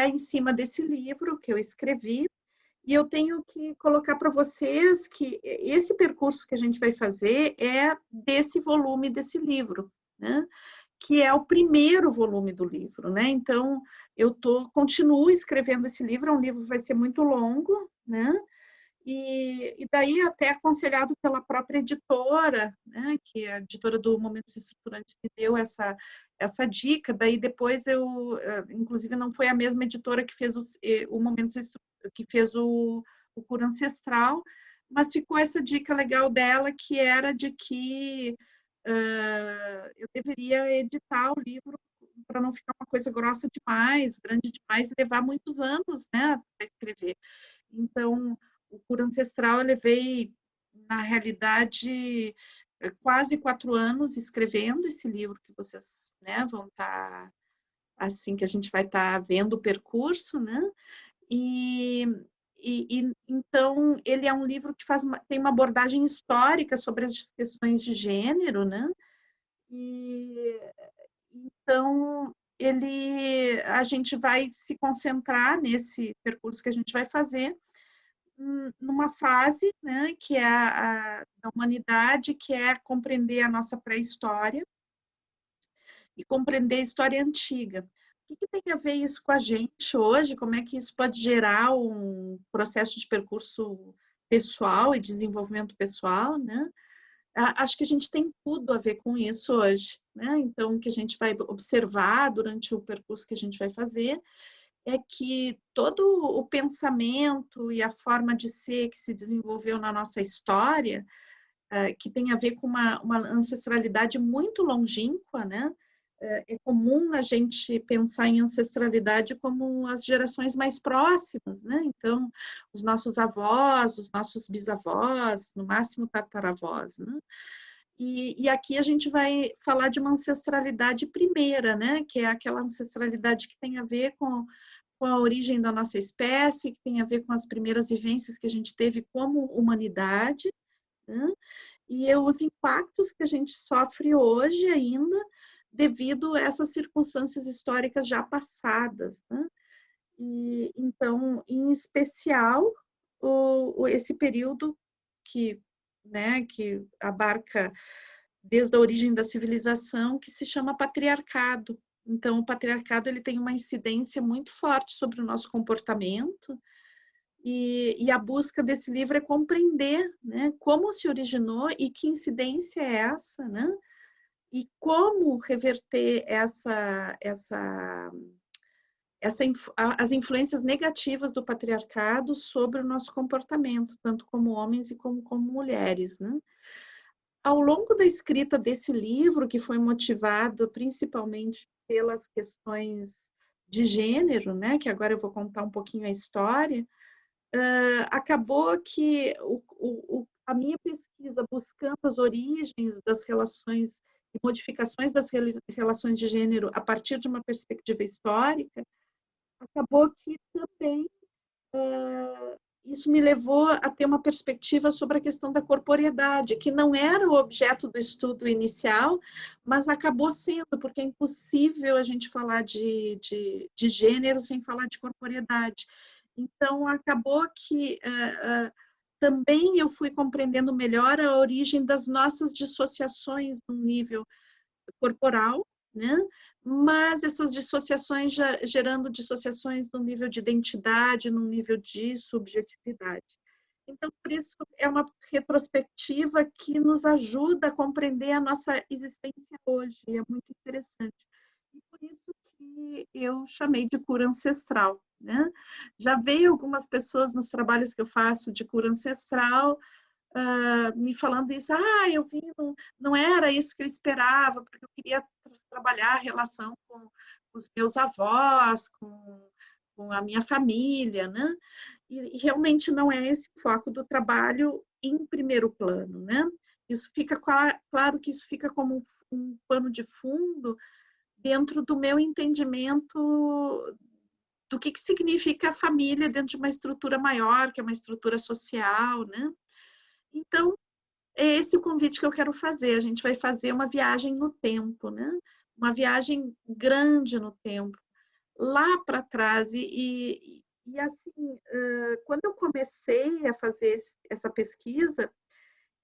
é em cima desse livro que eu escrevi, e eu tenho que colocar para vocês que esse percurso que a gente vai fazer é desse volume desse livro, né? Que é o primeiro volume do livro, né? Então, continuo escrevendo esse livro, é um livro que vai ser muito longo, né? E daí até aconselhado pela própria editora, né, que é a editora do Momentos Estruturantes me deu essa dica, daí depois inclusive não foi a mesma editora que fez o que fez o Cura Ancestral, mas ficou essa dica legal dela, que era de que eu deveria editar o livro para não ficar uma coisa grossa demais, grande demais, e levar muitos anos, né, para escrever. Então, o Cura Ancestral eu levei, na realidade, quase 4 anos escrevendo esse livro que vocês, né, vão estar, assim, que a gente vai estar vendo o percurso, né? E, então, ele é um livro que tem uma abordagem histórica sobre as questões de gênero, né? E, então, a gente vai se concentrar nesse percurso que a gente vai fazer, numa fase, né, que é da humanidade, que é compreender a nossa pré-história e compreender a história antiga. O que tem a ver isso com a gente hoje? Como é que isso pode gerar um processo de percurso pessoal e desenvolvimento pessoal, né? Acho que a gente tem tudo a ver com isso hoje, né? Então, o que a gente vai observar durante o percurso que a gente vai fazer é que todo o pensamento e a forma de ser que se desenvolveu na nossa história, que tem a ver com uma ancestralidade muito longínqua, né? É comum a gente pensar em ancestralidade como as gerações mais próximas, né? Então, os nossos avós, os nossos bisavós, no máximo tataravós, né? E aqui a gente vai falar de uma ancestralidade primeira, né? Que é aquela ancestralidade que tem a ver com a origem da nossa espécie, que tem a ver com as primeiras vivências que a gente teve como humanidade, né? E os impactos que a gente sofre hoje ainda devido a essas circunstâncias históricas já passadas, né? E, então, em especial, esse período que, né, que abarca desde a origem da civilização, que se chama patriarcado. Então, o patriarcado ele tem uma incidência muito forte sobre o nosso comportamento, e a busca desse livro é compreender, né, como se originou e que incidência é essa, né? E como reverter as influências negativas do patriarcado sobre o nosso comportamento, tanto como homens e como mulheres, né? Ao longo da escrita desse livro, que foi motivado principalmente pelas questões de gênero, né, que agora eu vou contar um pouquinho a história, acabou que a minha pesquisa buscando as origens das relações e modificações das relações de gênero a partir de uma perspectiva histórica, acabou que também isso me levou a ter uma perspectiva sobre a questão da corporeidade, que não era o objeto do estudo inicial, mas acabou sendo, porque é impossível a gente falar de gênero sem falar de corporeidade. Então, acabou que também eu fui compreendendo melhor a origem das nossas dissociações no nível corporal, né? Mas essas dissociações gerando dissociações no nível de identidade, no nível de subjetividade. Então, por isso, é uma retrospectiva que nos ajuda a compreender a nossa existência hoje, e é muito interessante. E por isso que eu chamei de cura ancestral, né? Já veio algumas pessoas nos trabalhos que eu faço de cura ancestral, me falando isso, eu vi, não era isso que eu esperava, porque eu queria trabalhar a relação com os meus avós, com a minha família, né? E realmente não é esse o foco do trabalho em primeiro plano, né? Isso fica claro que isso fica como um pano de fundo dentro do meu entendimento do que significa a família dentro de uma estrutura maior, que é uma estrutura social, né? Então, é esse o convite que eu quero fazer. A gente vai fazer uma viagem no tempo, né? Uma viagem grande no tempo. lá para trás. E assim, quando eu comecei a fazer essa pesquisa,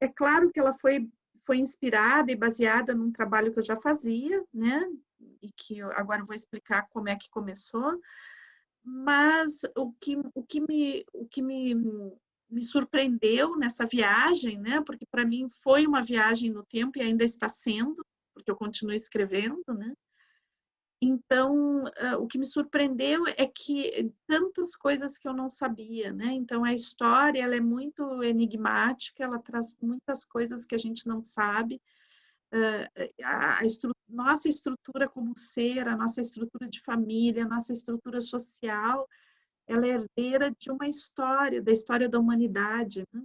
é claro que ela foi inspirada e baseada num trabalho que eu já fazia, né? E que agora eu vou explicar como é que começou. Mas o que me surpreendeu nessa viagem, né? Porque para mim foi uma viagem no tempo e ainda está sendo, porque eu continuo escrevendo, né? Então, o que me surpreendeu é que tantas coisas que eu não sabia, né? Então, a história, ela é muito enigmática, ela traz muitas coisas que a gente não sabe. Nossa estrutura como ser, a nossa estrutura de família, a nossa estrutura social, ela é herdeira de uma história, da história da humanidade, né?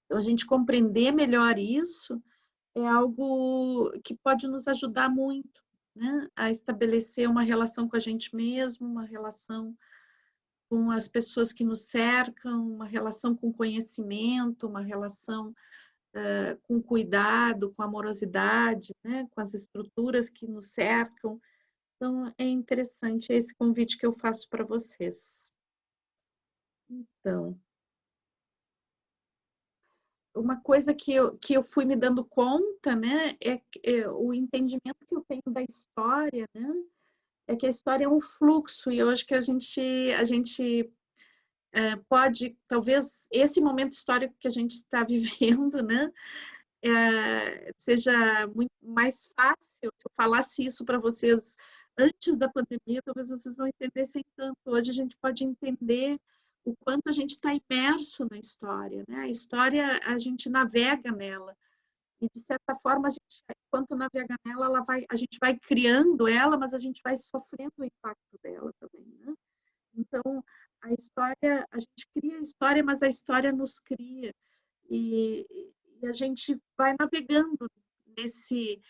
Então, a gente compreender melhor isso é algo que pode nos ajudar muito, né? A estabelecer uma relação com a gente mesmo, uma relação com as pessoas que nos cercam, uma relação com conhecimento, uma relação com cuidado, com amorosidade, né? Com as estruturas que nos cercam. Então, é interessante esse convite que eu faço para vocês. Então, uma coisa que eu fui me dando conta, né, é o entendimento que eu tenho da história, né, é que a história é um fluxo, e eu acho que a gente pode, talvez, esse momento histórico que a gente está vivendo, né, seja muito mais fácil. Se eu falasse isso para vocês antes da pandemia, talvez vocês não entendessem tanto. Hoje a gente pode entender o quanto a gente está imerso na história, né? A história, a gente navega nela. E, de certa forma, a gente, enquanto navega nela, a gente vai criando ela, mas a gente vai sofrendo o impacto dela também, né? Então, a história, a gente cria a história, mas a história nos cria. E, e a gente vai navegando nesse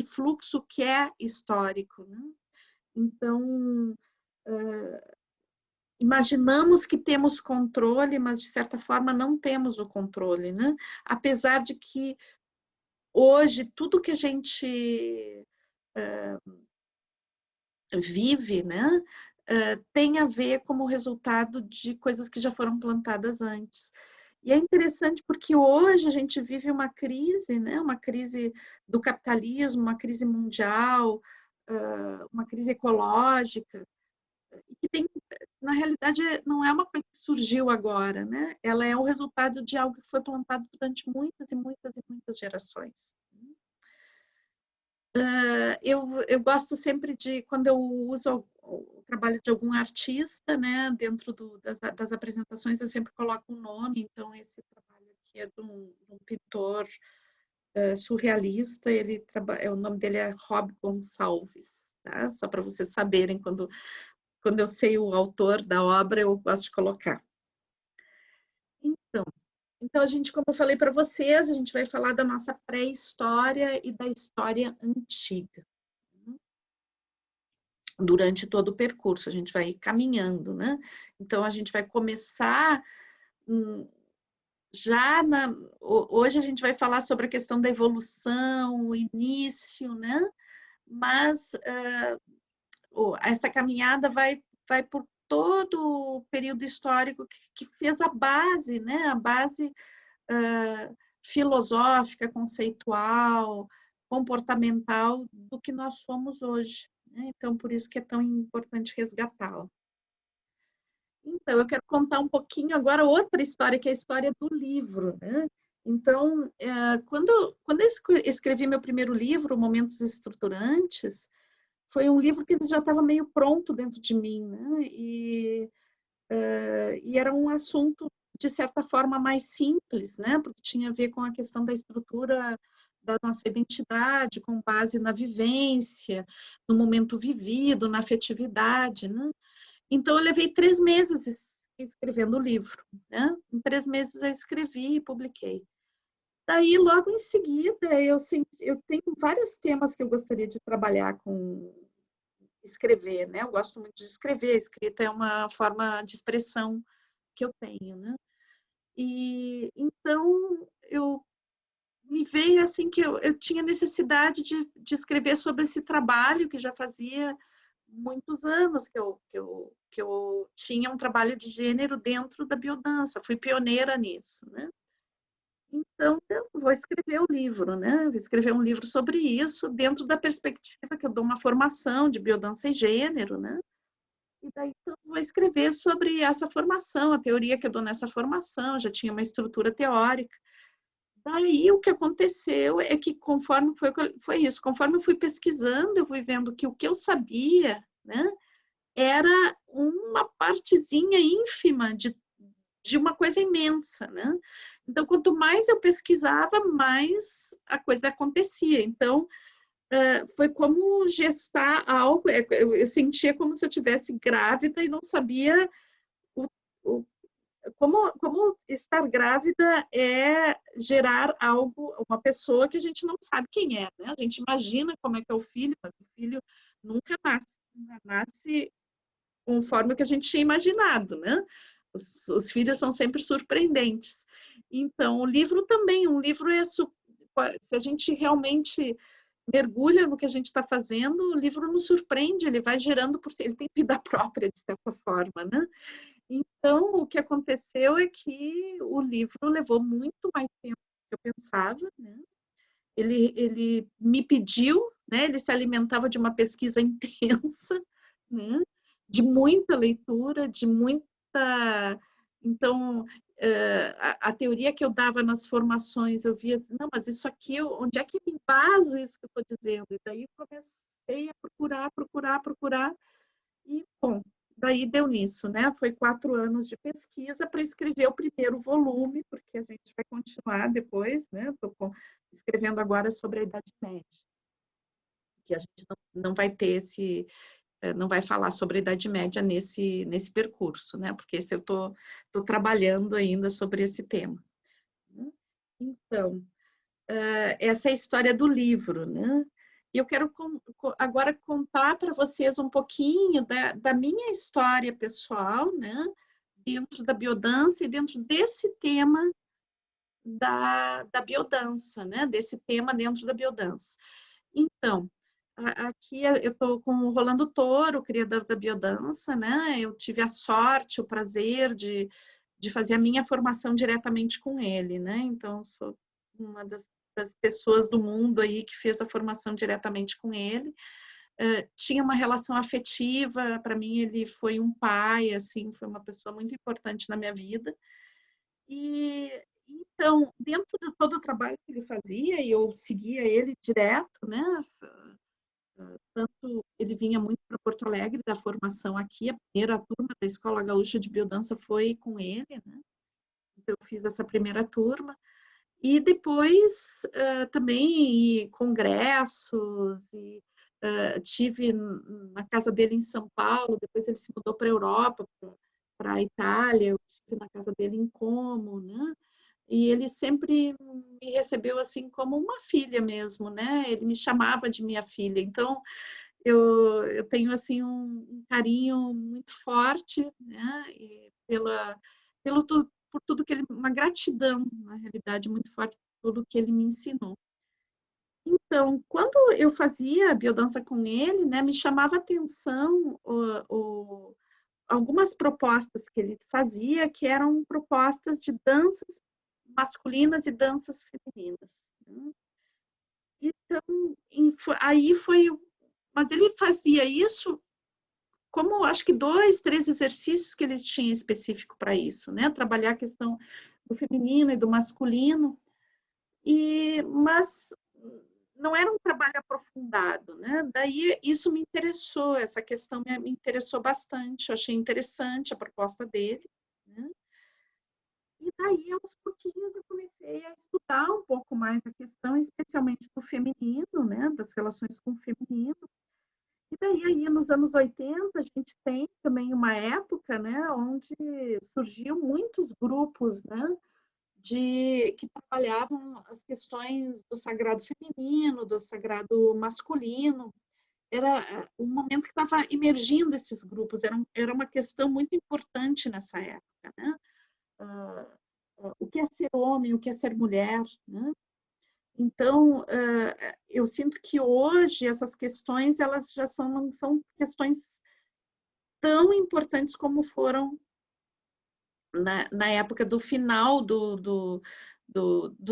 fluxo que é histórico, né? Então, imaginamos que temos controle, mas de certa forma não temos o controle, né? Apesar de que hoje tudo que a gente vive, né, tem a ver como resultado de coisas que já foram plantadas antes. E é interessante porque hoje a gente vive uma crise, né, uma crise do capitalismo, uma crise mundial, uma crise ecológica, e que tem, na realidade, não é uma coisa que surgiu agora, né? Ela é o resultado de algo que foi plantado durante muitas e muitas e muitas gerações. Eu gosto sempre de, quando eu uso o trabalho de algum artista, né, dentro das apresentações, eu sempre coloco um nome. Então, esse trabalho aqui é de um pintor surrealista, o nome dele é Rob Gonçalves, tá? Só para vocês saberem, quando eu sei o autor da obra, eu gosto de colocar. Então, a gente, como eu falei para vocês, a gente vai falar da nossa pré-história e da história antiga. Durante todo o percurso, a gente vai caminhando, né? Então, a gente vai começar hoje a gente vai falar sobre a questão da evolução, o início, né? Mas essa caminhada vai por todo o período histórico que fez a base, né? A base filosófica, conceitual, comportamental do que nós somos hoje, né? Então, por isso que é tão importante resgatá-la. Então, eu quero contar um pouquinho agora outra história, que é a história do livro, né? Então, quando eu escrevi meu primeiro livro, Momentos Estruturantes, foi um livro que já estava meio pronto dentro de mim, né? E era um assunto, de certa forma, mais simples, né? Porque tinha a ver com a questão da estrutura da nossa identidade, com base na vivência, no momento vivido, na afetividade, né? Então, eu levei 3 meses escrevendo o livro, né? Em 3 meses eu escrevi e publiquei. Daí, logo em seguida, eu tenho vários temas que eu gostaria de trabalhar com escrever, né? Eu gosto muito de escrever, a escrita é uma forma de expressão que eu tenho, né? E então me veio assim que eu tinha necessidade de escrever sobre esse trabalho que já fazia muitos anos que eu tinha um trabalho de gênero dentro da biodança, fui pioneira nisso, né? Então, eu vou escrever o livro, né? Vou escrever um livro sobre isso, dentro da perspectiva que eu dou uma formação de biodança e gênero, né? E daí, então, vou escrever sobre essa formação, a teoria que eu dou nessa formação, já tinha uma estrutura teórica. Daí, o que aconteceu é que, conforme foi isso, conforme eu fui pesquisando, eu fui vendo que o que eu sabia, né, era uma partezinha ínfima de uma coisa imensa, né? Então, quanto mais eu pesquisava, mais a coisa acontecia. Então, foi como gestar algo, eu sentia como se eu estivesse grávida e não sabia o, o, como estar grávida é gerar algo, uma pessoa que a gente não sabe quem é, né? A gente imagina como é que é o filho, mas o filho nunca nasce conforme o que a gente tinha imaginado, né? Os filhos são sempre surpreendentes. Então, o livro também, um livro é, se a gente realmente mergulha no que a gente está fazendo, o livro nos surpreende, ele vai gerando por si, ele tem vida própria, de certa forma, né? Então, o que aconteceu é que o livro levou muito mais tempo do que eu pensava, né? Ele me pediu, né? Ele se alimentava de uma pesquisa intensa, né? De muita leitura, de muita... Então, a teoria que eu dava nas formações, eu via, não, mas isso aqui, onde é que eu embaso isso que eu estou dizendo? E daí eu comecei a procurar, e, bom, daí deu nisso, né? Foi 4 anos de pesquisa para escrever o primeiro volume, porque a gente vai continuar depois, né? Estou escrevendo agora sobre a Idade Média, que a gente não vai ter esse... não vai falar sobre a Idade Média nesse percurso, né? Porque esse eu estou trabalhando ainda sobre esse tema. Então, essa é a história do livro, né? E eu quero agora contar para vocês um pouquinho da minha história pessoal, né? Dentro da biodança e dentro desse tema da biodança, né? Desse tema dentro da biodança. Então, aqui eu estou com o Rolando Toro, o criador da biodança, né? Eu tive a sorte, o prazer de fazer a minha formação diretamente com ele, né? Então, sou uma das pessoas do mundo aí que fez a formação diretamente com ele. Tinha uma relação afetiva, para mim ele foi um pai, assim, foi uma pessoa muito importante na minha vida. E então, dentro de todo o trabalho que ele fazia, e eu seguia ele direto, né? Tanto ele vinha muito para Porto Alegre da formação aqui, a primeira turma da Escola Gaúcha de Biodança foi com ele, né? Então, eu fiz essa primeira turma. E depois também congressos, e tive na casa dele em São Paulo, depois ele se mudou para a Europa, para a Itália, eu estive na casa dele em Como, né? E ele sempre me recebeu assim como uma filha mesmo, né? Ele me chamava de minha filha. Então, eu tenho assim um carinho muito forte, né? E por tudo que ele, uma gratidão, na realidade, muito forte por tudo que ele me ensinou. Então, quando eu fazia biodança com ele, né, me chamava a atenção algumas propostas que ele fazia, que eram propostas de danças masculinas e danças femininas, né? Então, aí foi... Mas ele fazia isso como, acho que 2, 3 exercícios que ele tinha específico para isso, né? Trabalhar a questão do feminino e do masculino, mas não era um trabalho aprofundado, né? Daí isso me interessou, essa questão me interessou bastante, eu achei interessante a proposta dele, né? E daí, aos pouquinhos, eu comecei a estudar um pouco mais a questão, especialmente do feminino, né? Das relações com o feminino. E daí, aí, nos anos 80, a gente tem também uma época, né? Onde surgiam muitos grupos, né? Que trabalhavam as questões do sagrado feminino, do sagrado masculino. Era um momento que estava emergindo esses grupos, era uma questão muito importante nessa época, né? O que é ser homem, o que é ser mulher, né? Então, eu sinto que hoje essas questões, elas já não são questões tão importantes como foram na época do final do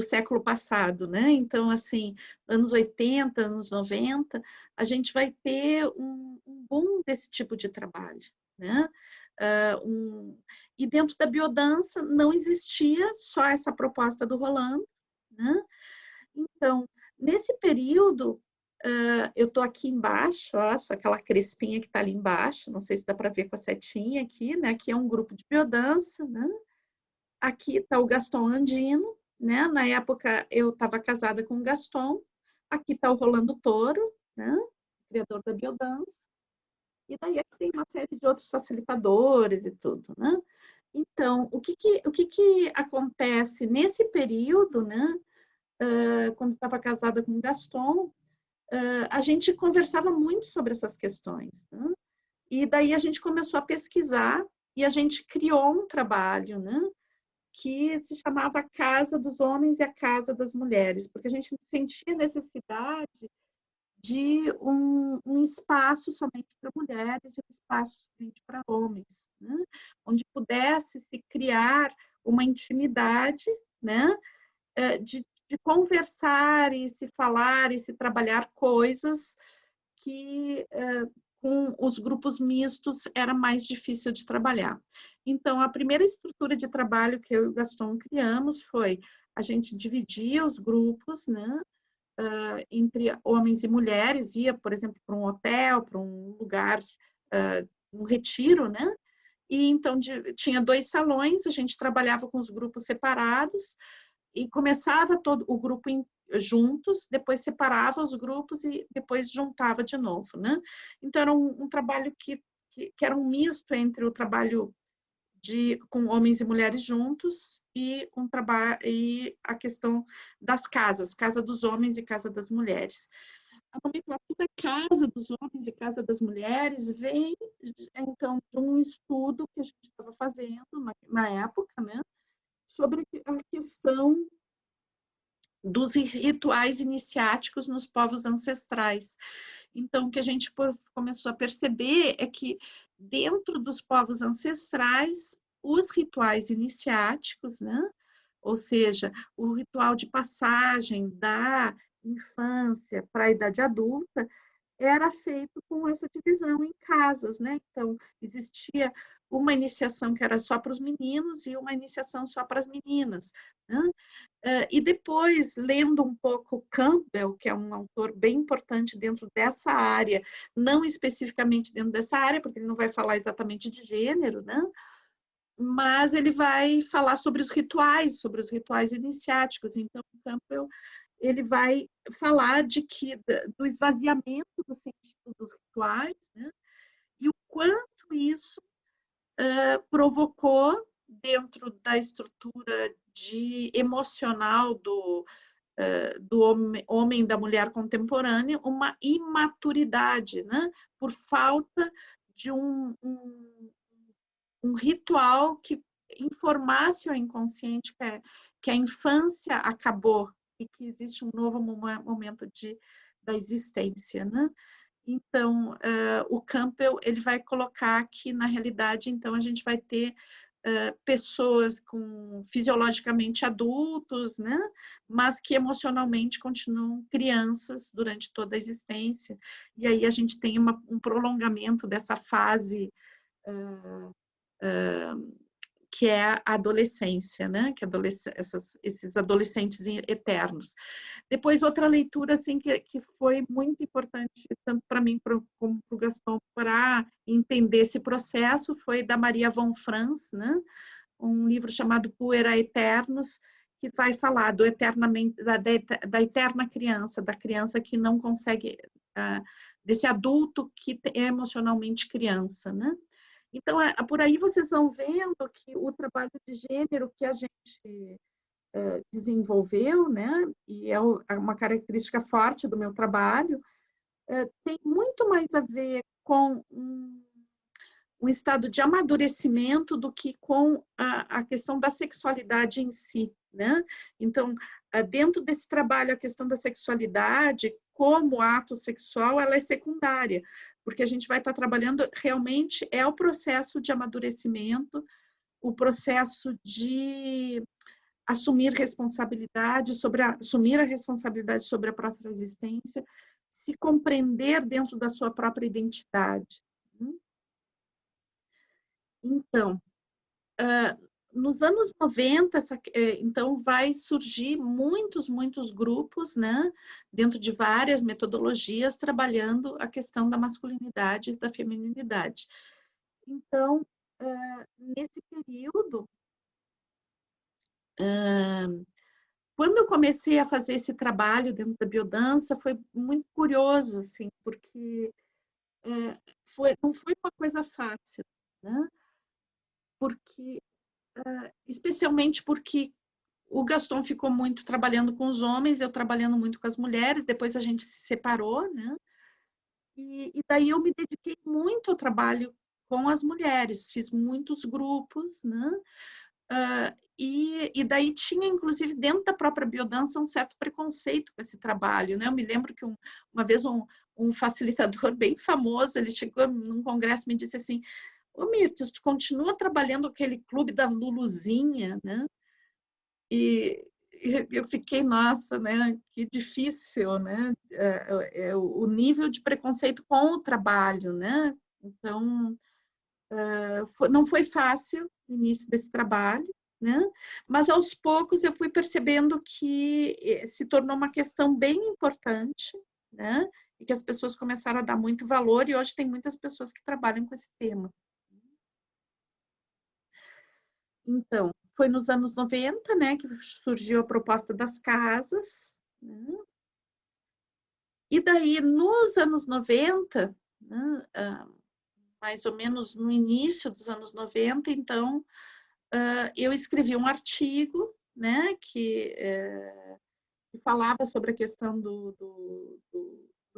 século passado, né? Então, assim, anos 80, anos 90, a gente vai ter um boom desse tipo de trabalho, né? E dentro da biodança não existia só essa proposta do Rolando, né? Então, nesse período, eu estou aqui embaixo, ó, aquela crespinha que está ali embaixo, não sei se dá para ver com a setinha aqui, né? Aqui é um grupo de biodança, né? Aqui está o Gaston Andino, né? Na época eu estava casada com o Gaston. Aqui está o Rolando Toro, né? Criador da biodança. E daí aqui tem uma série de outros facilitadores e tudo, né? Então, o que acontece nesse período, né? Quando estava casada com o Gaston, a gente conversava muito sobre essas questões, né? E daí a gente começou a pesquisar e a gente criou um trabalho, né? Que se chamava Casa dos Homens e a Casa das Mulheres, porque a gente sentia necessidade de um espaço somente para mulheres e um espaço somente para homens, né? Onde pudesse se criar uma intimidade, né? De conversar e se falar e se trabalhar coisas que com os grupos mistos era mais difícil de trabalhar. Então, a primeira estrutura de trabalho que eu e o Gaston criamos foi a gente dividia os grupos, né, entre homens e mulheres, ia, por exemplo, para um hotel, para um lugar, um retiro, né, e então tinha 2 salões, a gente trabalhava com os grupos separados, e começava todo o grupo juntos, depois separava os grupos e depois juntava de novo, né? Então era um trabalho que era um misto entre o trabalho com homens e mulheres juntos e e a questão das casas, casa dos homens e casa das mulheres. A nomenclatura casa dos homens e casa das mulheres vem então de um estudo que a gente estava fazendo na época, né? Sobre a questão dos rituais iniciáticos nos povos ancestrais. Então, o que a gente começou a perceber é que, dentro dos povos ancestrais, os rituais iniciáticos, né? Ou seja, o ritual de passagem da infância para a idade adulta, era feito com essa divisão em casas, né? Então, existia uma iniciação que era só para os meninos e uma iniciação só para as meninas, né? E depois, lendo um pouco Campbell, que é um autor bem importante dentro dessa área, não especificamente dentro dessa área, porque ele não vai falar exatamente de gênero, né? Mas ele vai falar sobre os rituais iniciáticos. Então, Campbell, ele vai falar do esvaziamento do sentido dos rituais, né? E o quanto isso provocou dentro da estrutura emocional do homem e da mulher contemporânea uma imaturidade, né? Por falta de um ritual que informasse ao inconsciente que a infância acabou e que existe um novo momento da existência, né? Então, o Campbell ele vai colocar que, na realidade, então, a gente vai ter pessoas fisiologicamente adultos, né? Mas que emocionalmente continuam crianças durante toda a existência. E aí a gente tem um prolongamento dessa fase que é a adolescência, né? Que esses adolescentes eternos. Depois, outra leitura assim, que foi muito importante, tanto para mim como para o Gaston, para entender esse processo, foi da Maria von Franz, né? Um livro chamado Puera Eternos, que vai falar da eterna criança, da criança que não consegue, desse adulto que é emocionalmente criança, né? Então, por aí vocês vão vendo que o trabalho de gênero que a gente desenvolveu, né, e é uma característica forte do meu trabalho, tem muito mais a ver com um estado de amadurecimento do que com a questão da sexualidade em si, né? Então, dentro desse trabalho, a questão da sexualidade, como ato sexual, ela é secundária, porque a gente vai estar trabalhando realmente o processo de amadurecimento, o processo de assumir responsabilidade assumir a responsabilidade sobre a própria existência, se compreender dentro da sua própria identidade. Então, nos anos 90, então, vai surgir muitos grupos, né, dentro de várias metodologias, trabalhando a questão da masculinidade e da feminilidade. Então, nesse período, quando eu comecei a fazer esse trabalho dentro da biodança, foi muito curioso, assim, porque não foi uma coisa fácil, né? Porque, especialmente porque o Gaston ficou muito trabalhando com os homens, eu trabalhando muito com as mulheres, depois a gente se separou, né? E daí eu me dediquei muito ao trabalho com as mulheres, fiz muitos grupos, né? E daí tinha, inclusive, dentro da própria biodança, um certo preconceito com esse trabalho, né? Eu me lembro que uma vez um facilitador bem famoso, ele chegou num congresso e me disse assim: ô Mirtes, tu continua trabalhando aquele clube da Luluzinha, né? E eu fiquei, nossa, né? Que difícil, né? O nível de preconceito com o trabalho, né? Então, não foi fácil o início desse trabalho, né? Mas aos poucos eu fui percebendo que se tornou uma questão bem importante, né? E que as pessoas começaram a dar muito valor, e hoje tem muitas pessoas que trabalham com esse tema. Então, foi nos anos 90, né, que surgiu a proposta das casas, né? E daí, nos anos 90, né, mais ou menos no início dos anos 90, então, eu escrevi um artigo, né, que falava sobre a questão do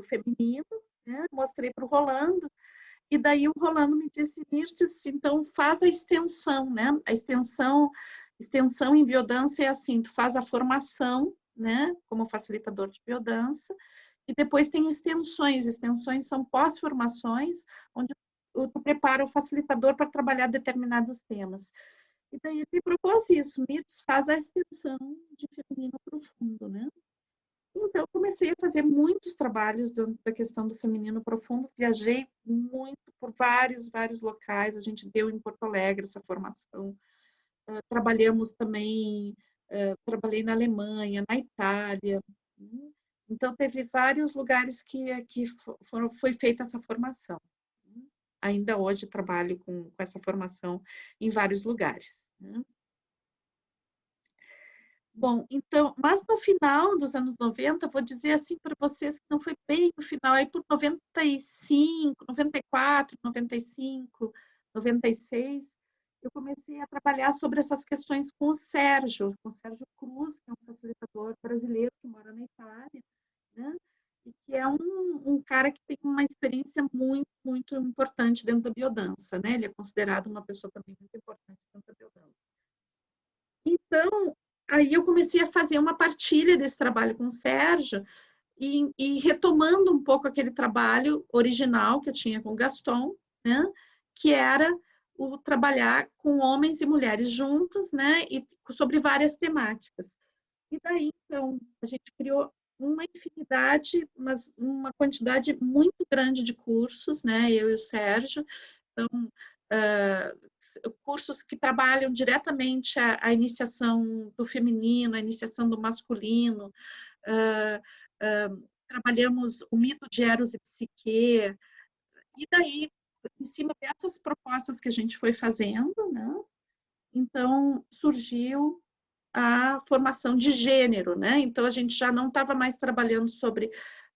feminino, né, mostrei para o Rolando, e daí o Rolando me disse: Mirtes, então faz a extensão, né? A extensão em biodança é assim, tu faz a formação, né, como facilitador de biodança, e depois tem extensões. Extensões são pós-formações, onde tu prepara o facilitador para trabalhar determinados temas. E daí ele me propôs isso: Mirtes, faz a extensão de feminino profundo, né? Então, comecei a fazer muitos trabalhos da questão do feminino profundo, viajei muito por vários locais, a gente deu em Porto Alegre essa formação, trabalhamos também, trabalhei na Alemanha, na Itália, então teve vários lugares que foi feita essa formação. Ainda hoje trabalho com essa formação em vários lugares. Bom, então, mas no final dos anos 90, vou dizer assim para vocês que não foi bem no final, aí por 95, 94, 95, 96, eu comecei a trabalhar sobre essas questões com o Sérgio Cruz, que é um facilitador brasileiro que mora na Itália, né? E que é um cara que tem uma experiência muito importante dentro da biodança, né? Ele é considerado uma pessoa também muito importante dentro da biodança. Então, aí eu comecei a fazer uma partilha desse trabalho com o Sérgio e retomando um pouco aquele trabalho original que eu tinha com o Gaston, né? Que era o trabalhar com homens e mulheres juntos, né? E sobre várias temáticas. E daí, então, a gente criou uma infinidade, mas uma quantidade muito grande de cursos, né? Eu e o Sérgio. Então, cursos que trabalham diretamente a iniciação do feminino, a iniciação do masculino, trabalhamos o mito de Eros e Psique, e daí, em cima dessas propostas que a gente foi fazendo, né, então surgiu a formação de gênero, né? Então a gente já não estava mais trabalhando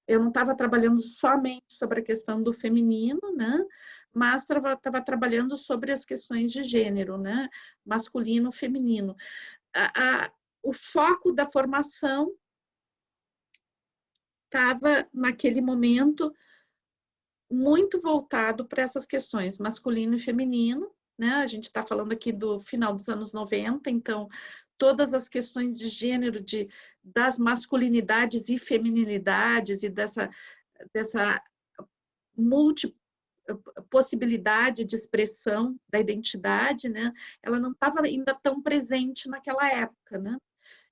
eu não estava trabalhando somente sobre a questão do feminino, né? Mas estava trabalhando sobre as questões de gênero, né? Masculino, feminino. O foco da formação estava, naquele momento, muito voltado para essas questões masculino e feminino, né? A gente está falando aqui do final dos anos 90, então todas as questões de gênero, das masculinidades e feminilidades e dessa possibilidade de expressão da identidade, né? Ela não estava ainda tão presente naquela época, né?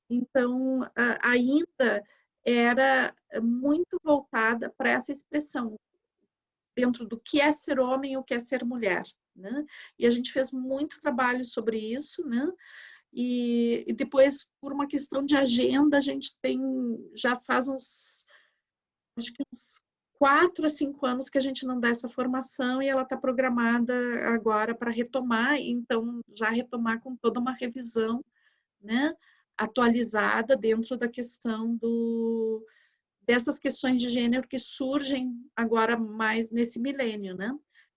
Então, ainda era muito voltada para essa expressão, dentro do que é ser homem e o que é ser mulher, né? E a gente fez muito trabalho sobre isso, né? E depois, por uma questão de agenda, a gente já faz acho que uns 4 a 5 anos que a gente não dá essa formação e ela está programada agora para retomar, então já retomar com toda uma revisão, né, atualizada dentro da questão dessas questões de gênero que surgem agora mais nesse milênio, né,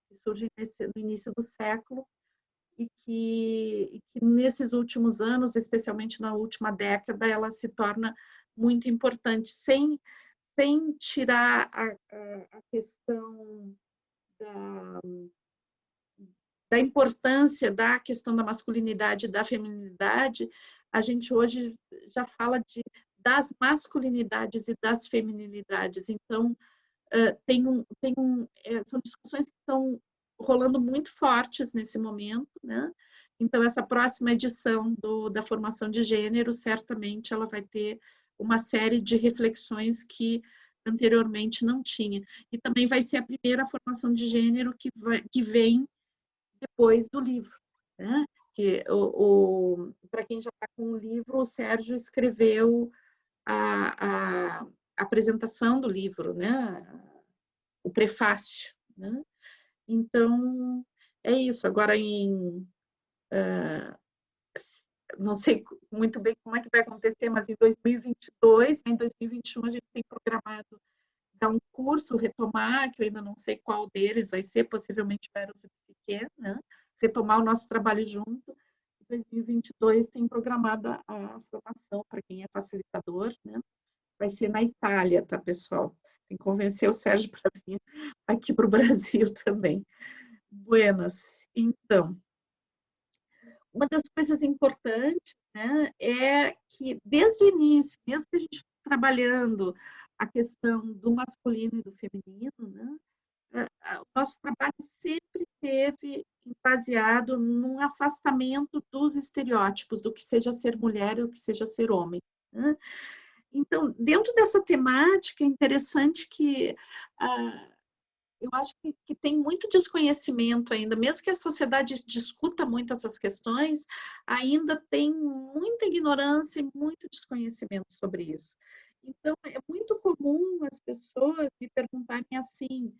que surgem no início do século e que nesses últimos anos, especialmente na última década, ela se torna muito importante, sem tirar a questão da importância da questão da masculinidade e da feminilidade. A gente hoje já fala das masculinidades e das feminilidades. Então, são discussões que estão rolando muito fortes nesse momento, né? Então, essa próxima edição da formação de gênero, certamente ela vai ter uma série de reflexões que anteriormente não tinha. E também vai ser a primeira formação de gênero que vem depois do livro, né? Que para quem já está com o livro, o Sérgio escreveu a apresentação do livro, né? O prefácio, né? Então, é isso. Agora, não sei muito bem como é que vai acontecer, mas em 2022, em 2021, a gente tem programado dar um curso, retomar, que eu ainda não sei qual deles vai ser, possivelmente o Eros e Psique, né? Retomar o nosso trabalho junto. Em 2022 tem programada a formação para quem é facilitador, né? Vai ser na Itália, tá, pessoal? Tem que convencer o Sérgio para vir aqui para o Brasil também. Buenas. Então, uma das coisas importantes, né, é que desde o início, mesmo que a gente trabalhando a questão do masculino e do feminino, né, o nosso trabalho sempre teve baseado num afastamento dos estereótipos do que seja ser mulher e do que seja ser homem, né? Então, dentro dessa temática, é interessante que eu acho que tem muito desconhecimento ainda, mesmo que a sociedade discuta muito essas questões, ainda tem muita ignorância e muito desconhecimento sobre isso. Então, é muito comum as pessoas me perguntarem assim,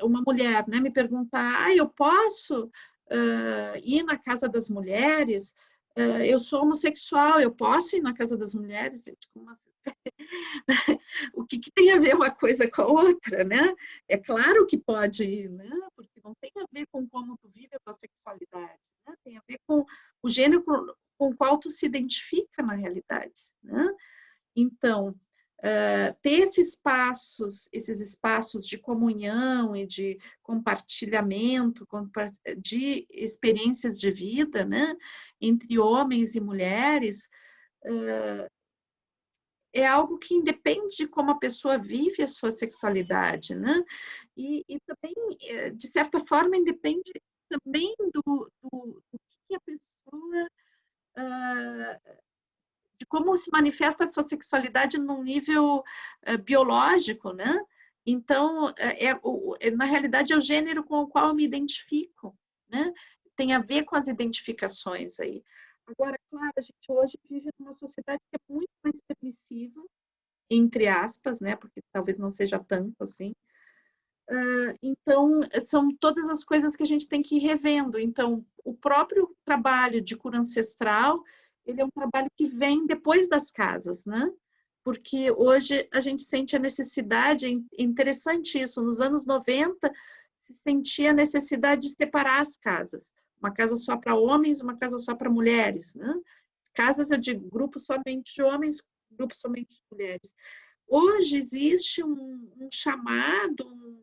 uma mulher, né, me perguntar, eu posso ir na casa das mulheres? Eu sou homossexual, eu posso ir na casa das mulheres? Como assim? O que tem a ver uma coisa com a outra, né? É claro que pode ir, né? Porque não tem a ver com como tu vive a tua sexualidade, né? Tem a ver com o gênero com o qual tu se identifica na realidade, né? Então, ter esses espaços de comunhão e de compartilhamento de experiências de vida, né? Entre homens e mulheres, é algo que independe de como a pessoa vive a sua sexualidade, né? E também, de certa forma, independe também do que a pessoa, de como se manifesta a sua sexualidade num nível biológico, né? Então, na realidade, é o gênero com o qual eu me identifico, né? Tem a ver com as identificações aí. Agora, claro, a gente hoje vive numa sociedade que é muito mais permissiva, entre aspas, né? Porque talvez não seja tanto assim. Então, são todas as coisas que a gente tem que ir revendo. Então, o próprio trabalho de cura ancestral, ele é um trabalho que vem depois das casas, né? Porque hoje a gente sente a necessidade, é interessante isso, nos anos 90 se sentia a necessidade de separar as casas. Uma casa só para homens, uma casa só para mulheres, né? Casas de grupo somente de homens, grupo somente de mulheres. Hoje existe um chamado,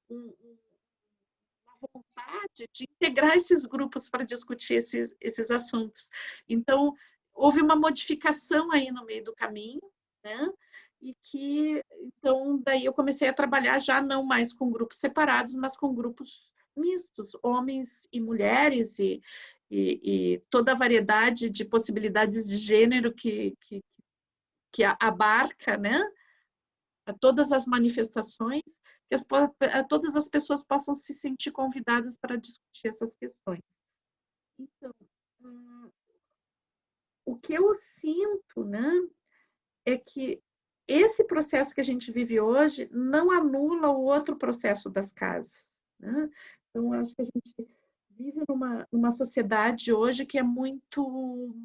uma vontade de integrar esses grupos para discutir esses assuntos. Então, houve uma modificação aí no meio do caminho, né? E que, então, daí eu comecei a trabalhar já não mais com grupos separados, mas com grupos mistos, homens e mulheres, e toda a variedade de possibilidades de gênero que abarca, né? A todas as manifestações, que todas as pessoas possam se sentir convidadas para discutir essas questões. Então, o que eu sinto, né, é que esse processo que a gente vive hoje não anula o outro processo das casas, né? Então, eu acho que a gente vive numa sociedade hoje que é muito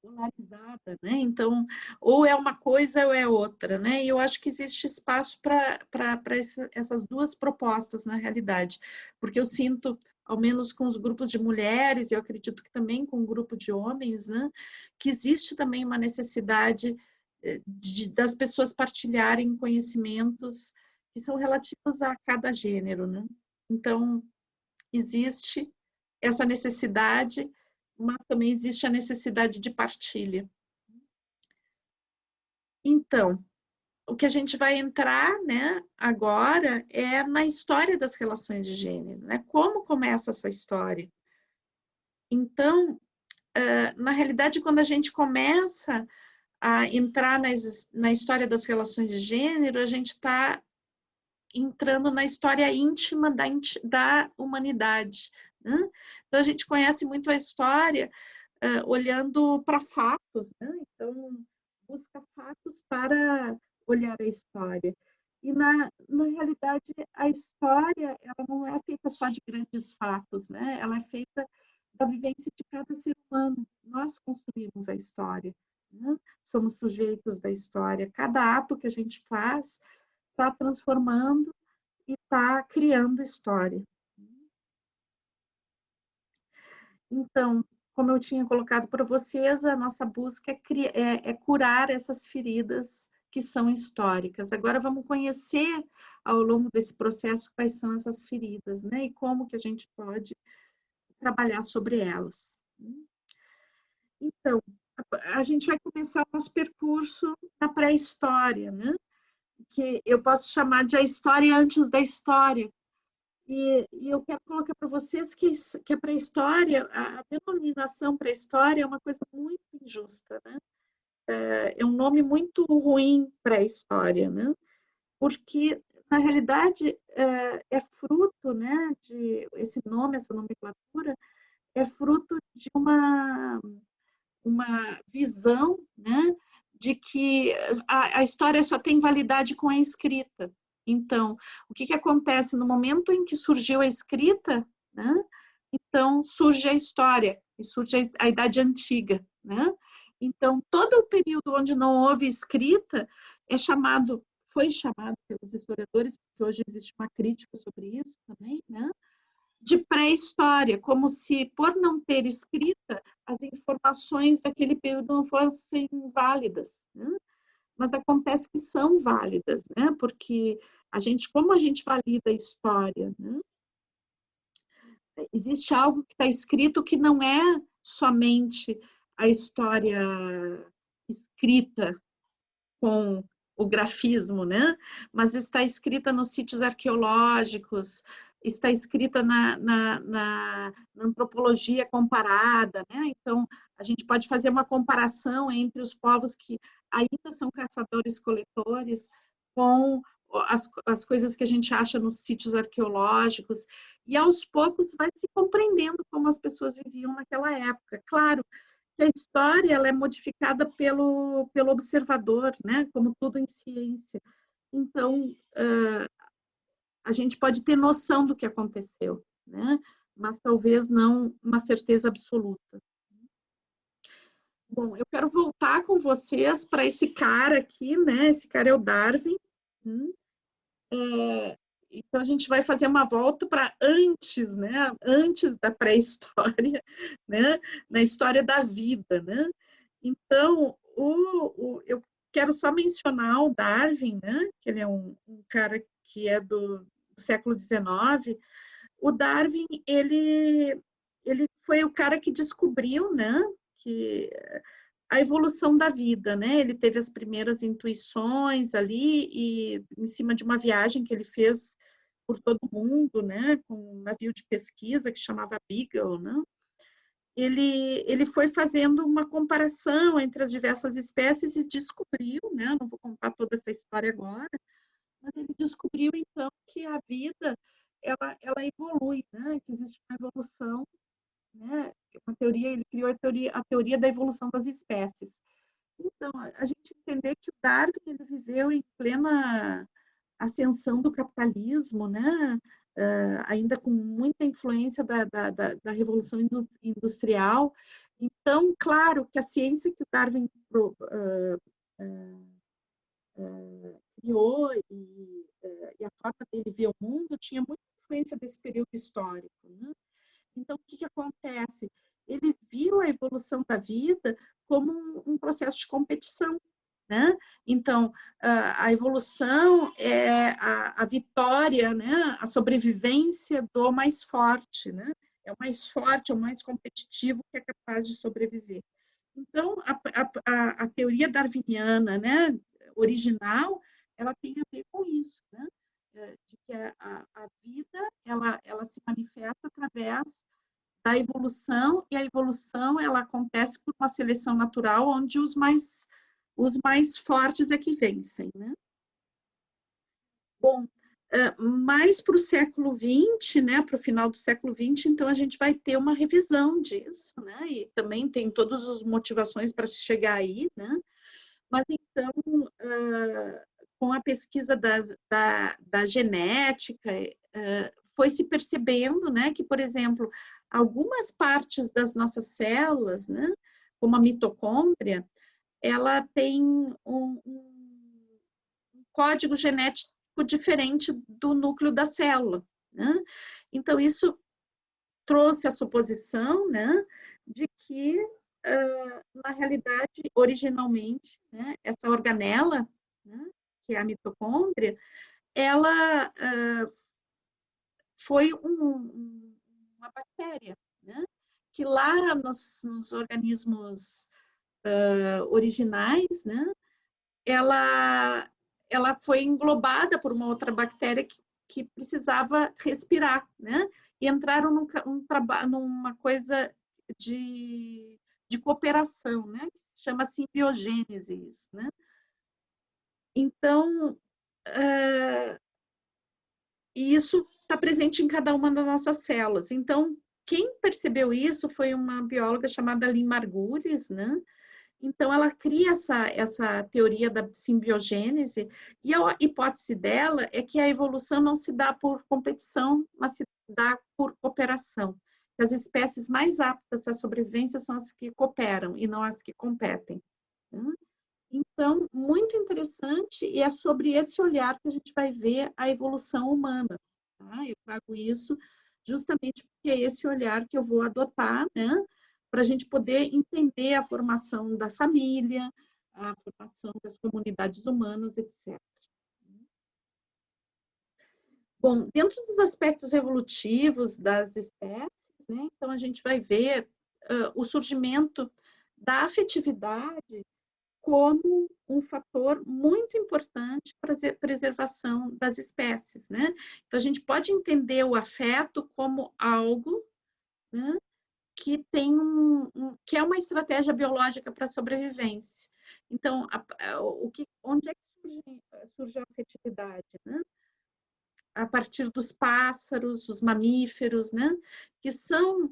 polarizada, né? Então, ou é uma coisa ou é outra, né? E eu acho que existe espaço para essas duas propostas, na realidade, porque eu sinto, ao menos com os grupos de mulheres, e eu acredito que também com o grupo de homens, né? Que existe também uma necessidade das pessoas partilharem conhecimentos que são relativos a cada gênero, né? Então, existe essa necessidade, mas também existe a necessidade de partilha. Então, o que a gente vai entrar, né, agora é na história das relações de gênero, né? Como começa essa história? Então, na realidade, quando a gente começa a entrar na história das relações de gênero, a gente está entrando na história íntima da humanidade, né? Então, a gente conhece muito a história olhando para fatos, né? Então, busca fatos para olhar a história. E, na realidade, a história ela não é feita só de grandes fatos, né? Ela é feita da vivência de cada ser humano. Nós construímos a história, né? Somos sujeitos da história. Cada ato que a gente faz está transformando e está criando história. Então, como eu tinha colocado para vocês, a nossa busca é curar essas feridas que são históricas. Agora vamos conhecer ao longo desse processo quais são essas feridas, né? E como que a gente pode trabalhar sobre elas. Então, a gente vai começar o nosso percurso na pré-história, né? Que eu posso chamar de a história antes da história. E eu quero colocar para vocês que a pré-história, a denominação pré-história é uma coisa muito injusta, né? É um nome muito ruim pré-história, né? Porque, na realidade, é fruto, né, de esse nome, essa nomenclatura, é fruto de uma visão, né, de que a história só tem validade com a escrita. Então, o que acontece no momento em que surgiu a escrita, né? Então surge a história, e surge a Idade Antiga, né? Então, todo o período onde não houve escrita foi chamado pelos historiadores, porque hoje existe uma crítica sobre isso também, né? De pré-história, como se, por não ter escrita, as informações daquele período não fossem válidas, né? Mas acontece que são válidas, né? Porque como a gente valida a história, né? Existe algo que está escrito que não é somente a história escrita com o grafismo, né? Mas está escrita nos sítios arqueológicos, está escrita na antropologia comparada, né? Então, a gente pode fazer uma comparação entre os povos que ainda são caçadores-coletores com as coisas que a gente acha nos sítios arqueológicos, e aos poucos vai se compreendendo como as pessoas viviam naquela época. Claro, que a história ela é modificada pelo observador, né? Como tudo em ciência. Então, a gente pode ter noção do que aconteceu, né? Mas talvez não uma certeza absoluta. Bom, eu quero voltar com vocês para esse cara aqui, né? Esse cara é o Darwin. Então, a gente vai fazer uma volta para antes, né? Antes da pré-história, né? Na história da vida, né? Então, eu quero só mencionar o Darwin, né? Que ele é um cara que é do século XIX, o Darwin, ele foi o cara que descobriu, né, que a evolução da vida, né? Ele teve as primeiras intuições ali e em cima de uma viagem que ele fez por todo o mundo, né, com um navio de pesquisa que chamava Beagle, né? Ele foi fazendo uma comparação entre as diversas espécies e descobriu, né? Não vou contar toda essa história agora, mas ele descobriu então que a vida ela evolui, né? Que existe uma evolução, né? Uma teoria, ele criou a teoria da evolução das espécies. Então, a gente entender que o Darwin ele viveu em plena ascensão do capitalismo, né? Ainda com muita influência da Revolução Industrial. Então, claro que a ciência que o Darwin criou e a forma dele ver o mundo tinha muita influência desse período histórico, né? Então, o que acontece? Ele viu a evolução da vida como um processo de competição, né? Então, a evolução é a vitória, né? A sobrevivência do mais forte, né? É o mais forte, é o mais competitivo que é capaz de sobreviver. Então, a teoria darwiniana, né, original, ela tem a ver com isso, né? De que a vida, ela se manifesta através da evolução, e a evolução, ela acontece por uma seleção natural, onde os mais fortes é que vencem, né? Bom, mais para o século XX, né, para o final do século XX, então a gente vai ter uma revisão disso, né, e também tem todas as motivações para chegar aí, né, mas então, com a pesquisa da genética, foi se percebendo, né, que, por exemplo, algumas partes das nossas células, né, como a mitocôndria, ela tem um código genético diferente do núcleo da célula, né? Então, isso trouxe a suposição, né, de que, na realidade, originalmente, né, essa organela, né, que é a mitocôndria, ela foi uma bactéria, né, que lá nos organismos originais, né, ela foi englobada por uma outra bactéria que precisava respirar, né? E entraram numa coisa de cooperação, né? Que se chama simbiogênese, né? Então, isso está presente em cada uma das nossas células. Então, quem percebeu isso foi uma bióloga chamada Lynn Margulis, né? Então, ela cria essa teoria da simbiogênese, e a hipótese dela é que a evolução não se dá por competição, mas se dá por cooperação. As espécies mais aptas à sobrevivência são as que cooperam e não as que competem. Então, muito interessante, e é sobre esse olhar que a gente vai ver a evolução humana. Tá? Eu trago isso justamente porque é esse olhar que eu vou adotar, né? Para a gente poder entender a formação da família, a formação das comunidades humanas, etc. Bom, dentro dos aspectos evolutivos das espécies, né, então a gente vai ver o surgimento da afetividade como um fator muito importante para a preservação das espécies, né? Então, a gente pode entender o afeto como algo, né, que tem que é uma estratégia biológica para a sobrevivência. Então, onde é que surge a afetividade, né? A partir dos pássaros, os mamíferos, né? Que são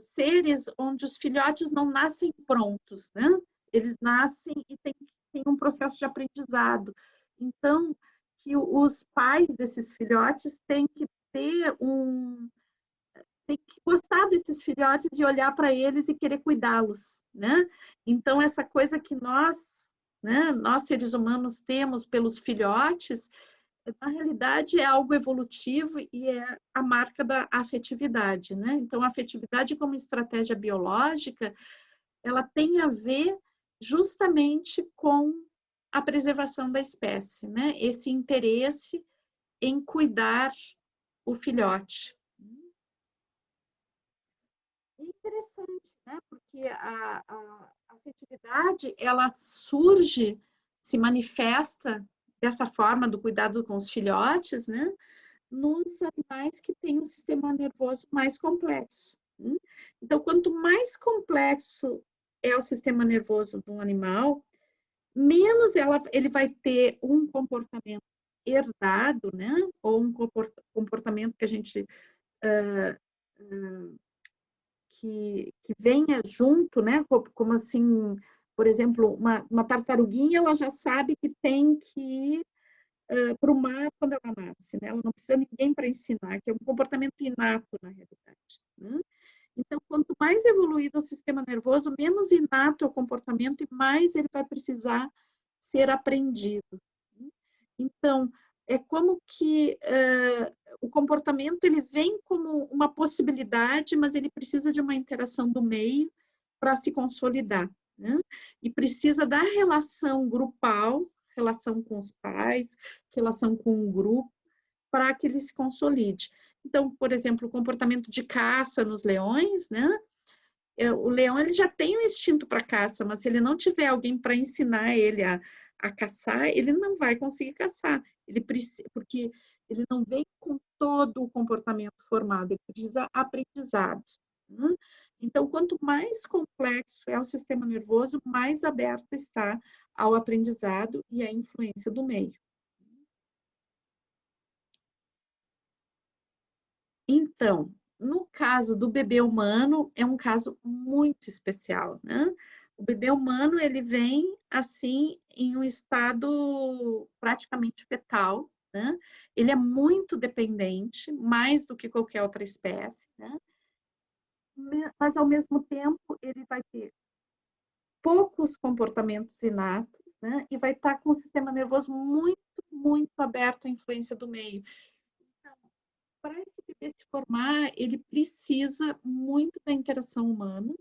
seres onde os filhotes não nascem prontos, né? Eles nascem e tem um processo de aprendizado. Então, que os pais desses filhotes têm que tem que gostar desses filhotes e olhar para eles e querer cuidá-los, né? Então, essa coisa que nós, né, nós seres humanos temos pelos filhotes, na realidade é algo evolutivo e é a marca da afetividade, né? Então, a afetividade como estratégia biológica, ela tem a ver justamente com a preservação da espécie, né? Esse interesse em cuidar o filhote. É interessante, né? Porque a afetividade, ela surge, se manifesta dessa forma do cuidado com os filhotes, né? Nos animais que têm um sistema nervoso mais complexo. Então, quanto mais complexo é o sistema nervoso de um animal, menos ele vai ter um comportamento herdado, né? Ou um comportamento que a gente que venha junto, né? Como assim, por exemplo, uma tartaruguinha, ela já sabe que tem que ir para o mar quando ela nasce, né? Ela não precisa de ninguém para ensinar, que é um comportamento inato na realidade, né? Então, quanto mais evoluído o sistema nervoso, menos inato é o comportamento e mais ele vai precisar ser aprendido. Então, é como que o comportamento ele vem como uma possibilidade, mas ele precisa de uma interação do meio para se consolidar, né? E precisa da relação grupal, relação com os pais, relação com o grupo, para que ele se consolide. Então, por exemplo, o comportamento de caça nos leões, né? O leão ele já tem um instinto para caça, mas se ele não tiver alguém para ensinar ele a caçar, ele não vai conseguir caçar. Ele precisa, porque ele não vem com todo o comportamento formado, ele precisa aprendizado. Né? Então, quanto mais complexo é o sistema nervoso, mais aberto está ao aprendizado e à influência do meio. Então, no caso do bebê humano, é um caso muito especial, né? O bebê humano, ele vem, assim, em um estado praticamente fetal, né? Ele é muito dependente, mais do que qualquer outra espécie, né? Mas, ao mesmo tempo, ele vai ter poucos comportamentos inatos, né? E vai estar com o sistema nervoso muito, muito aberto à influência do meio. Para esse bebê se formar, ele precisa muito da interação humana,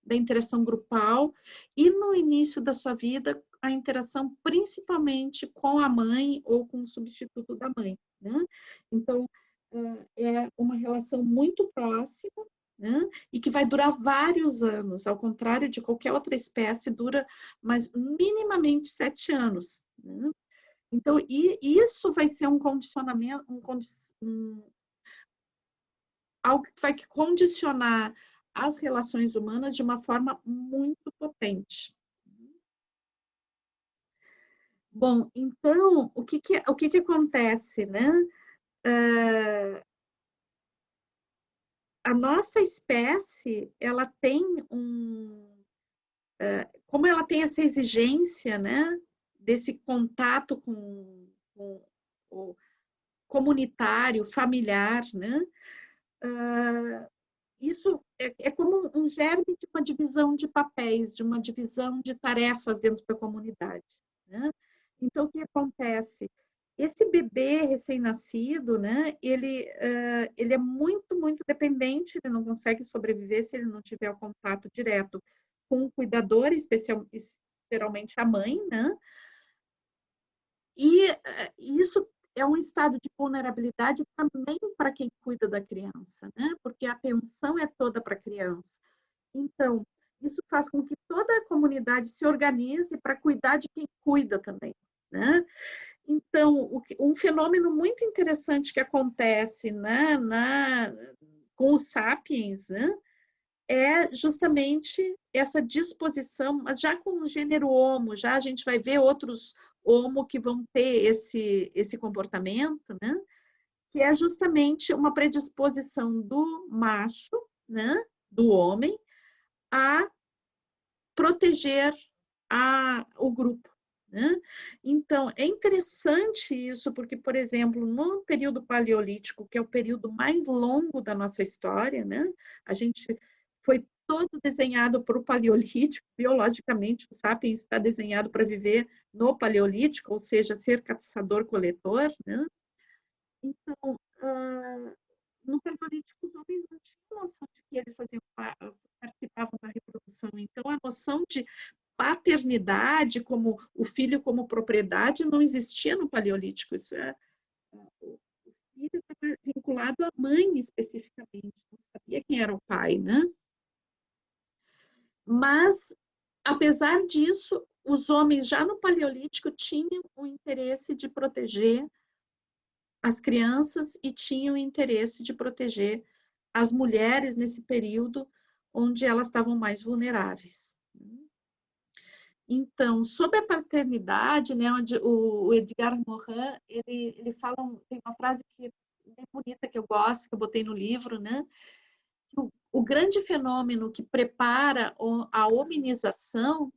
da interação grupal, e no início da sua vida, a interação principalmente com a mãe ou com o substituto da mãe, né? Então, é uma relação muito próxima, né? E que vai durar vários anos, ao contrário de qualquer outra espécie, dura mas minimamente 7 anos, né? Então, isso vai ser um condicionamento, algo que vai condicionar as relações humanas de uma forma muito potente. Bom, então, o que acontece, né? A nossa espécie, ela tem como ela tem essa exigência, né? Desse contato com o comunitário, familiar, né? Isso é como um germe de uma divisão de papéis, de uma divisão de tarefas dentro da comunidade, né? Então, o que acontece? Esse bebê recém-nascido, né, ele é muito, muito dependente, ele não consegue sobreviver se ele não tiver o contato direto com o cuidador, geralmente a mãe, né? E isso é um estado de vulnerabilidade também para quem cuida da criança, né? Porque a atenção é toda para a criança. Então, isso faz com que toda a comunidade se organize para cuidar de quem cuida também, né? Então, um fenômeno muito interessante que acontece, né, com os sapiens, né, é justamente essa disposição, mas já com o gênero Homo, já a gente vai ver outros Homo que vão ter esse comportamento, né? Que é justamente uma predisposição do macho, né? Do homem, a proteger o grupo. Né? Então, é interessante isso, porque, por exemplo, no período paleolítico, que é o período mais longo da nossa história, né? A gente foi todo desenhado para o paleolítico, biologicamente, o sapiens está desenhado para viver no paleolítico, ou seja, ser caçador-coletor, né? Então, no paleolítico, os homens não tinham noção de que eles participavam da reprodução. Então, a noção de paternidade, como o filho como propriedade, não existia no Paleolítico. Isso é, o filho estava vinculado à mãe especificamente, não sabia quem era o pai, né? Mas, apesar disso, os homens já no Paleolítico tinham o interesse de proteger as crianças e tinham o interesse de proteger as mulheres nesse período onde elas estavam mais vulneráveis. Então, sobre a paternidade, né, onde o Edgar Morin, ele fala, tem uma frase que é bem bonita, que eu gosto, que eu botei no livro, né? O grande fenômeno que prepara a hominização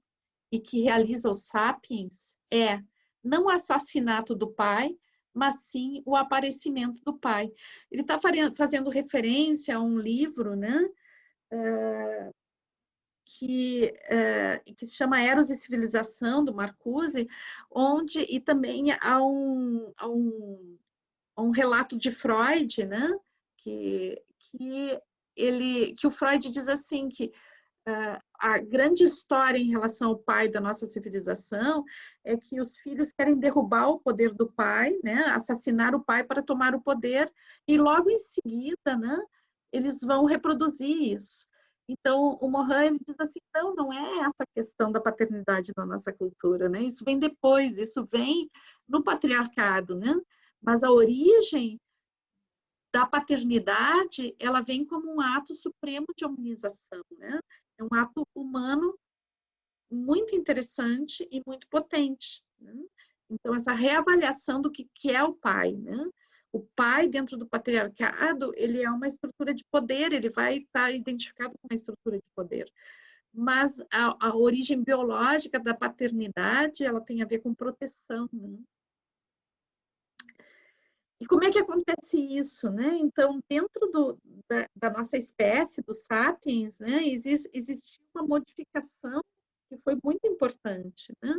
e que realiza os sapiens é não o assassinato do pai, mas sim o aparecimento do pai. Ele está fazendo referência a um livro, né, que se chama Eros e Civilização, do Marcuse, onde, e também há um relato de Freud, né, que o Freud diz assim, que a grande história em relação ao pai da nossa civilização é que os filhos querem derrubar o poder do pai, né, assassinar o pai para tomar o poder, e logo em seguida, né, eles vão reproduzir isso. Então, o Morin diz assim, não é essa questão da paternidade na nossa cultura, né? Isso vem depois, isso vem no patriarcado, né? Mas a origem da paternidade, ela vem como um ato supremo de humanização, né? É um ato humano muito interessante e muito potente, né? Então, essa reavaliação do que é o pai, né? O pai, dentro do patriarcado, ele é uma estrutura de poder, ele vai estar identificado com uma estrutura de poder. Mas a origem biológica da paternidade, ela tem a ver com proteção, né? E como é que acontece isso, né? Então, dentro da nossa espécie, dos sapiens, né, existe uma modificação que foi muito importante, né?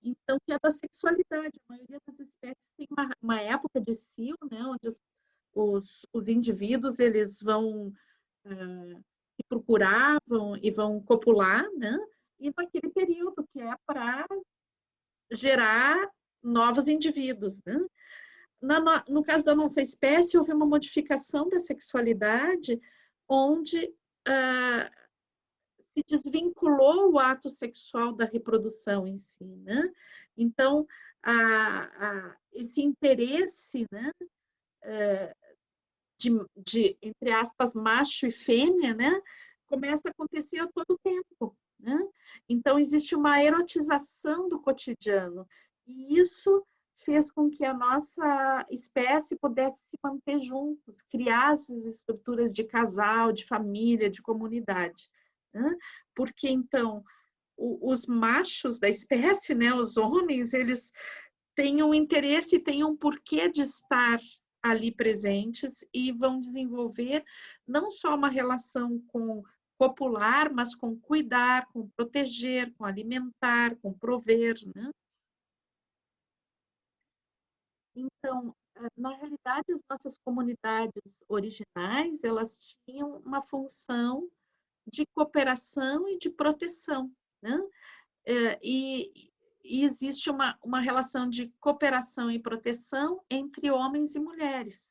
Então, que é da sexualidade. A maioria das espécies tem uma época de cio, né, onde os indivíduos eles vão se procurar e vão copular, né? E naquele período que é para gerar novos indivíduos, né? No caso da nossa espécie, houve uma modificação da sexualidade, onde se desvinculou o ato sexual da reprodução em si, né? Então, esse interesse, né, entre aspas, macho e fêmea, né, começa a acontecer a todo tempo, né? Então, existe uma erotização do cotidiano, e isso fez com que a nossa espécie pudesse se manter juntos, criar essas estruturas de casal, de família, de comunidade, né? Porque, então, os machos da espécie, né, os homens, eles têm um interesse e têm um porquê de estar ali presentes e vão desenvolver não só uma relação com copular, mas com cuidar, com proteger, com alimentar, com prover, né? Então, na realidade, as nossas comunidades originais, elas tinham uma função de cooperação e de proteção, né? E existe uma relação de cooperação e proteção entre homens e mulheres.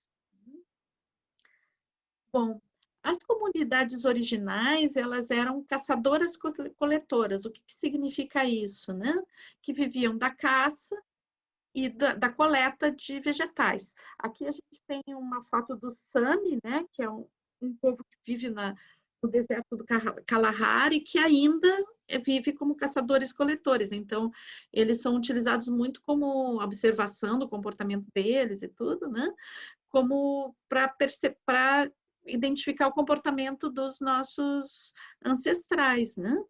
Bom, as comunidades originais, elas eram caçadoras-coletoras. O que significa isso, né? Que viviam da caça e da coleta de vegetais. Aqui a gente tem uma foto do Sami, né? Que é um povo que vive no deserto do Kalahari, que ainda vive como caçadores-coletores. Então, eles são utilizados muito como observação do comportamento deles e tudo, né? Como para identificar o comportamento dos nossos ancestrais, né?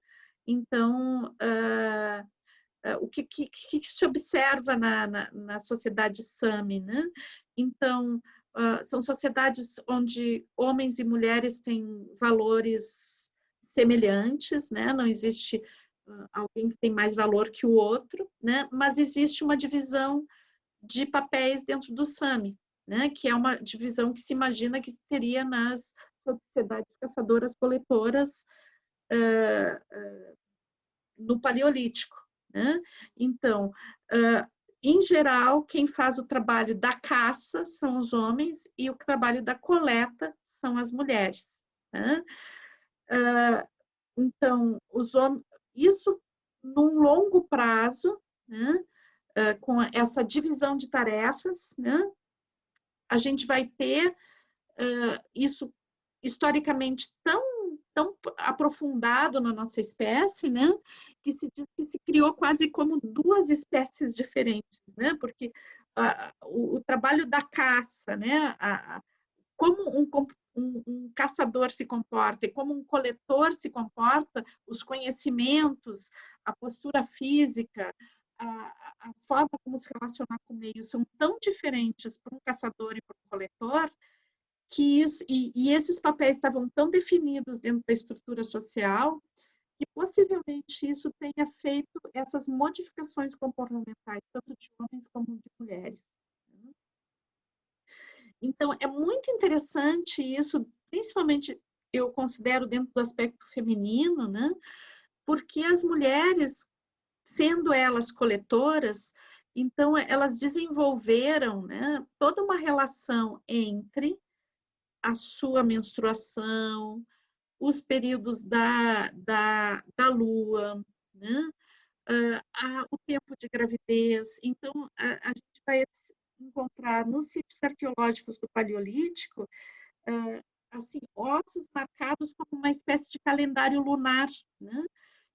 Então, o que se observa na sociedade Sami, né? Então, são sociedades onde homens e mulheres têm valores semelhantes, né? Não existe alguém que tem mais valor que o outro, né? Mas existe uma divisão de papéis dentro do Sami, né? Que é uma divisão que se imagina que teria nas sociedades caçadoras-coletoras no Paleolítico, né? Então, em geral, quem faz o trabalho da caça são os homens e o trabalho da coleta são as mulheres, né? Então, isso num longo prazo, né? Com essa divisão de tarefas, né? A gente vai ter isso historicamente tão aprofundado na nossa espécie, né? Que se diz que se criou quase como duas espécies diferentes, né? Porque o trabalho da caça, né? Como um caçador se comporta e como um coletor se comporta, os conhecimentos, a postura física, a forma como se relacionar com o meio são tão diferentes para um caçador e para um coletor, que esses papéis estavam tão definidos dentro da estrutura social, que possivelmente isso tenha feito essas modificações comportamentais, tanto de homens como de mulheres. Então, é muito interessante isso, principalmente eu considero dentro do aspecto feminino, né? Porque as mulheres, sendo elas coletoras, então elas desenvolveram, né, toda uma relação entre a sua menstruação, os períodos da lua, né? O tempo de gravidez. Então, a gente vai encontrar nos sítios arqueológicos do Paleolítico, assim, ossos marcados como uma espécie de calendário lunar, né?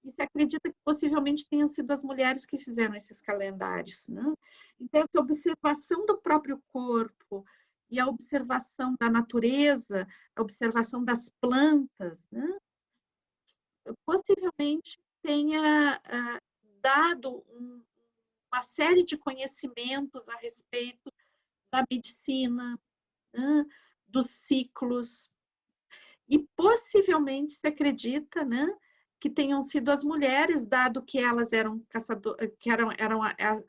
E se acredita que possivelmente tenham sido as mulheres que fizeram esses calendários, né? Então, essa observação do próprio corpo e a observação da natureza, a observação das plantas, né? Possivelmente tenha dado uma série de conhecimentos a respeito da medicina, né? Dos ciclos, e possivelmente se acredita, né, que tenham sido as mulheres, dado que elas eram caçadoras, que eram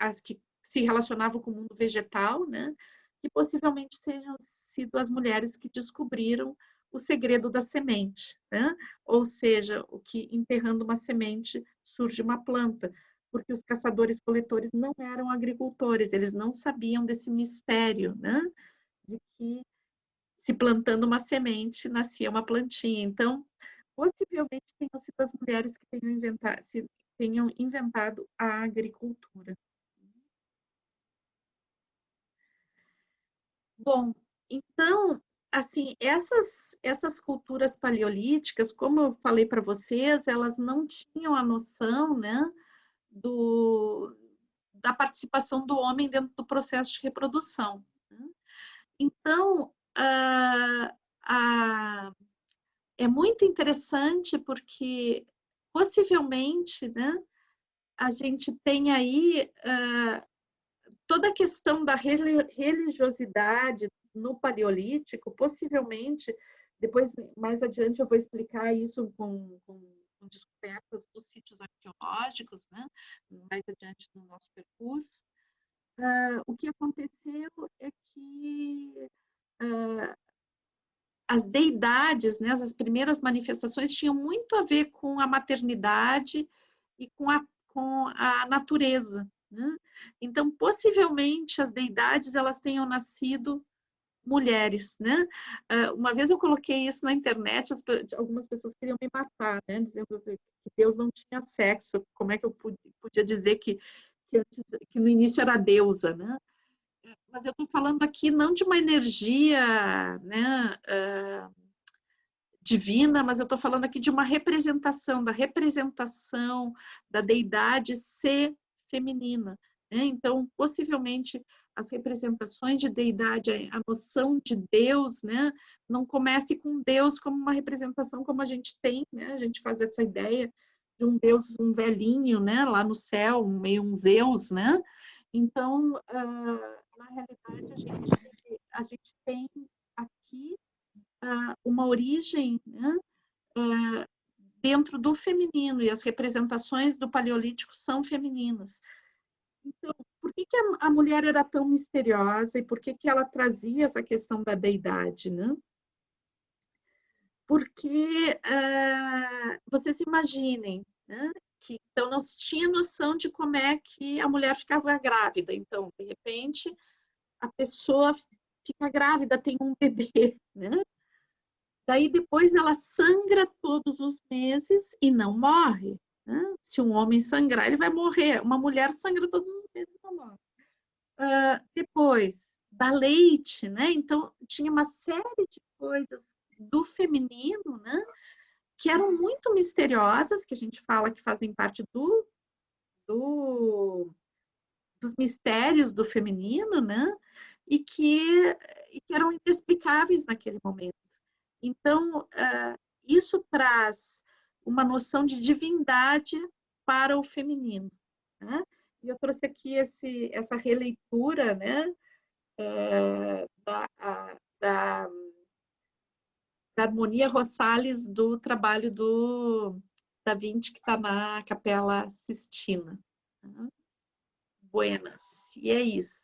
as que se relacionavam com o mundo vegetal, né, que possivelmente tenham sido as mulheres que descobriram o segredo da semente, né? Ou seja, o que enterrando uma semente surge uma planta, porque os caçadores-coletores não eram agricultores, eles não sabiam desse mistério, né? De que se plantando uma semente, nascia uma plantinha. Então, possivelmente tenham sido as mulheres que tenham inventado a agricultura. Bom, então, assim, essas culturas paleolíticas, como eu falei para vocês, elas não tinham a noção, né, da participação do homem dentro do processo de reprodução. Então, é muito interessante porque possivelmente, né, a gente tem aí toda a questão da religiosidade no Paleolítico, possivelmente, depois, mais adiante, eu vou explicar isso com descobertas dos sítios arqueológicos, né, mais adiante no nosso percurso. O que aconteceu é que as deidades, né, as primeiras manifestações tinham muito a ver com a maternidade e com a natureza, né? Então, possivelmente, as deidades elas tenham nascido mulheres, né? Uma vez eu coloquei isso na internet, algumas pessoas queriam me matar, né? Dizendo que Deus não tinha sexo, como é que eu podia dizer que no início era deusa, né? Mas eu estou falando aqui não de uma energia, né, divina, mas eu estou falando aqui de uma representação, da deidade ser feminina, né? Então, possivelmente, as representações de deidade, a noção de Deus, né, não comece com Deus como uma representação como a gente tem, né? A gente faz essa ideia de um Deus, um velhinho, né, lá no céu, meio um Zeus, né? Então, na realidade, a gente tem aqui uma origem, né, dentro do feminino, e as representações do Paleolítico são femininas. Então, por que a mulher era tão misteriosa e por que ela trazia essa questão da deidade, né? Porque vocês imaginem, né, que então não se tinha noção de como é que a mulher ficava grávida. Então, de repente, a pessoa fica grávida, tem um bebê, né? Daí depois ela sangra todos os meses e não morre, né? Se um homem sangrar, ele vai morrer. Uma mulher sangra todos os meses e não morre. Depois, dá leite, né? Então, tinha uma série de coisas do feminino, né? Que eram muito misteriosas, que a gente fala que fazem parte do, dos mistérios do feminino, né? E que eram inexplicáveis naquele momento. Então, isso traz uma noção de divindade para o feminino, né? E eu trouxe aqui essa releitura, né? Da Harmonia Rosales, do trabalho do Da Vinci, que está na Capela Sistina. Buenas. E é isso.